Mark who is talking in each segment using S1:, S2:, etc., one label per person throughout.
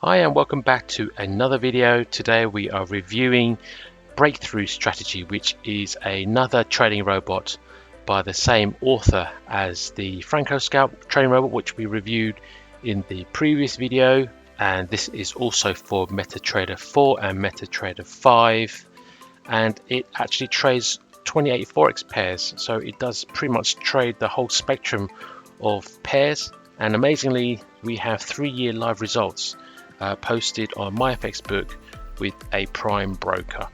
S1: Hi and welcome back to another video. Today we are reviewing Breakthrough Strategy, which is another trading robot by the same author as the Franco Scalp trading robot, which we reviewed in the previous video. And this is also for MetaTrader 4 and MetaTrader 5. And it actually trades 28 Forex pairs. So it does pretty much trade the whole spectrum of pairs. And amazingly, we have 3-year live results posted on Myfxbook with a prime broker.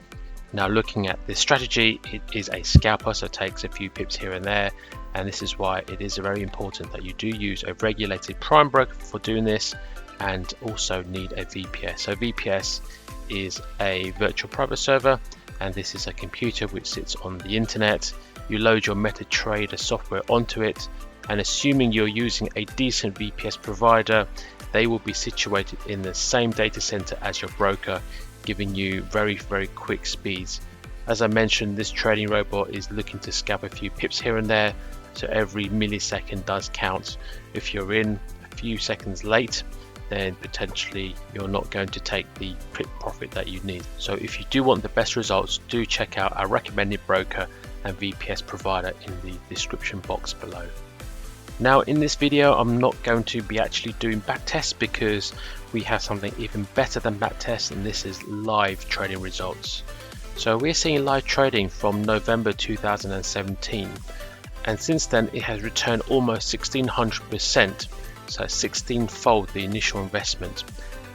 S1: Now, looking at this strategy, it is a scalper, so it takes a few pips here and there, and this is why it is very important that you do use a regulated prime broker for doing this, and also need a VPS. So VPS is a virtual private server, and this is a computer which sits on the internet. You load your MetaTrader software onto it, and assuming you're using a decent VPS provider, they will be situated in the same data center as your broker, giving you very quick speeds. As I mentioned, this trading robot is looking to scalp a few pips here and there, so every millisecond does count. If you're in a few seconds late, then potentially you're not going to take the pip profit that you need. So if you do want the best results, do check out our recommended broker and VPS provider in the description box below. Now, in this video, I'm not going to be actually doing backtests because we have something even better than backtests, and this is live trading results. So we're seeing live trading from November 2017, and since then it has returned almost 1600%, so 16-fold the initial investment,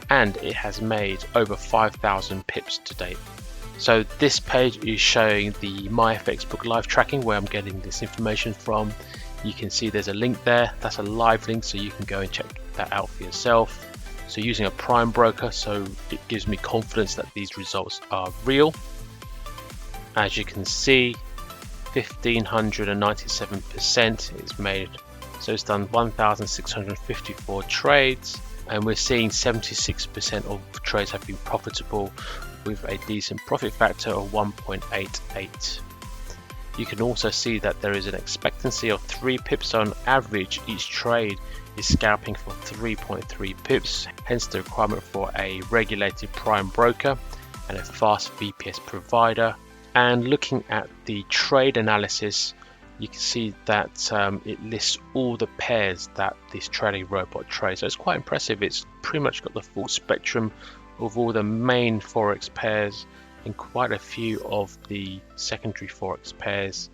S1: and it has made over 5,000 pips to date. So this page is showing the Myfxbook live tracking, where I'm getting this information from. You can see there's a link there. That's a live link, so you can go and check that out for yourself. So using a prime broker, so it gives me confidence that these results are real. As you can see, 1597% is made. So it's done 1,654 trades, and we're seeing 76% of trades have been profitable with a decent profit factor of 1.88. You can also see that there is an expectancy of 3 pips on average. Each trade is scalping for 3.3 pips, hence the requirement for a regulated prime broker and a fast VPS provider. And looking at the trade analysis, you can see that it lists all the pairs that this trading robot trades. So it's quite impressive. It's pretty much got the full spectrum of all the main Forex pairs and quite a few of the secondary Forex pairs.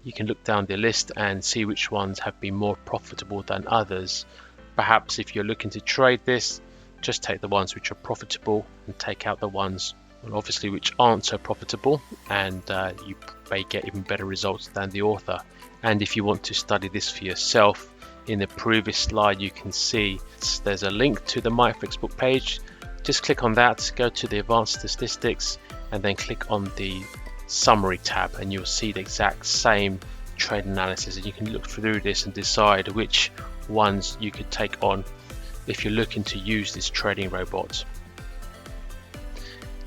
S1: You can look down the list and see which ones have been more profitable than others. Perhaps if you're looking to trade this, just take the ones which are profitable and take out the ones, well, obviously, which aren't so profitable, and you may get even better results than the author. And if you want to study this for yourself, in the previous slide you can see there's a link to the Myfxbook page. Just click on that, go to the advanced statistics, and then click on the summary tab, and you'll see the exact same trade analysis, and you can look through this and decide which ones you could take on if you're looking to use this trading robot.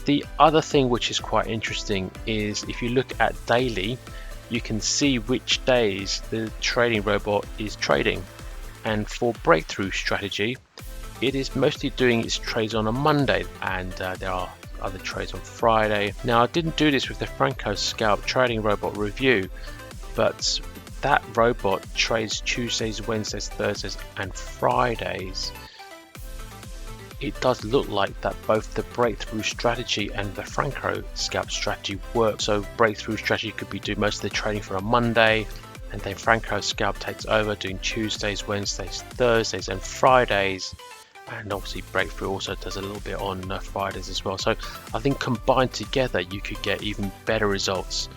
S1: The other thing which is quite interesting is if you look at daily, you can see which days the trading robot is trading. And for Breakthrough Strategy, it is mostly doing its trades on a Monday, and there are other trades on Friday. Now, I didn't do this with the Franco Scalp trading robot review, but that robot trades Tuesdays, Wednesdays, Thursdays and Fridays. It does look like that both the Breakthrough Strategy and the Franco Scalp strategy work. So Breakthrough Strategy could be doing most of the trading for a Monday, and then Franco Scalp takes over doing Tuesdays, Wednesdays, Thursdays and Fridays. And obviously Breakthrough also does a little bit on Fridays as well. So I think combined together you could get even better results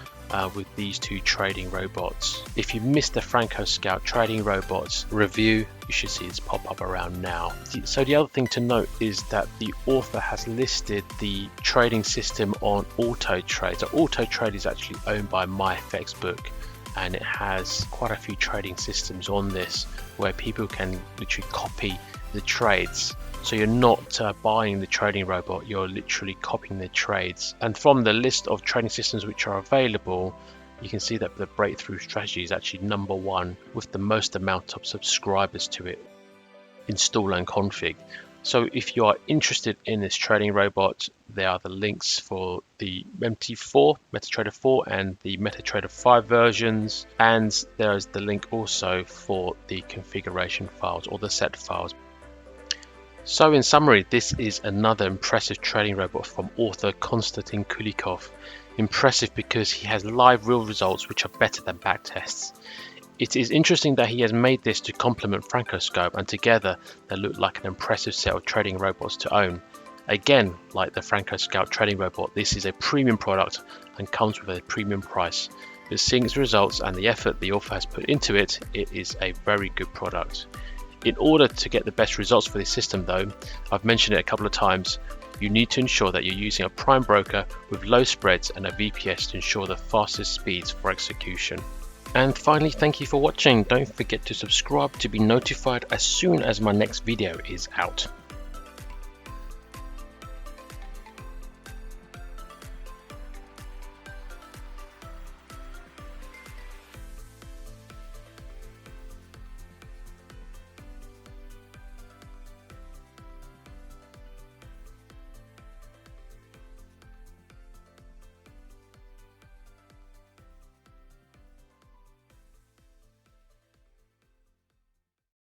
S1: with these two trading robots. If you missed the Franco Scalp trading robots review, you should see this pop up around now. So the other thing to note is that the author has listed the trading system on Autotrade. So Autotrade is actually owned by Myfxbook, and it has quite a few trading systems on this where people can literally copy the trades. So you're not buying the trading robot, you're literally copying the trades. And from the list of trading systems which are available, you can see that the Breakthrough Strategy is actually #1 with the most amount of subscribers to it. Install and config. So if you are interested in this trading robot, there are the links for the MetaTrader 4 and the MetaTrader 5 versions, and there is the link also for the configuration files or the set files. So in summary, this is another impressive trading robot from author Konstantin Kulikov. Impressive because he has live real results which are better than backtests. It is interesting that he has made this to complement FXAutoTrade, and together they look like an impressive set of trading robots to own. Again, like the FXAutoTrade trading robot, this is a premium product and comes with a premium price. But seeing its results and the effort the author has put into it, it is a very good product. In order to get the best results for this system though, I've mentioned it a couple of times, you need to ensure that you're using a prime broker with low spreads and a VPS to ensure the fastest speeds for execution. And finally, thank you for watching. Don't forget to subscribe to be notified as soon as my next video is out.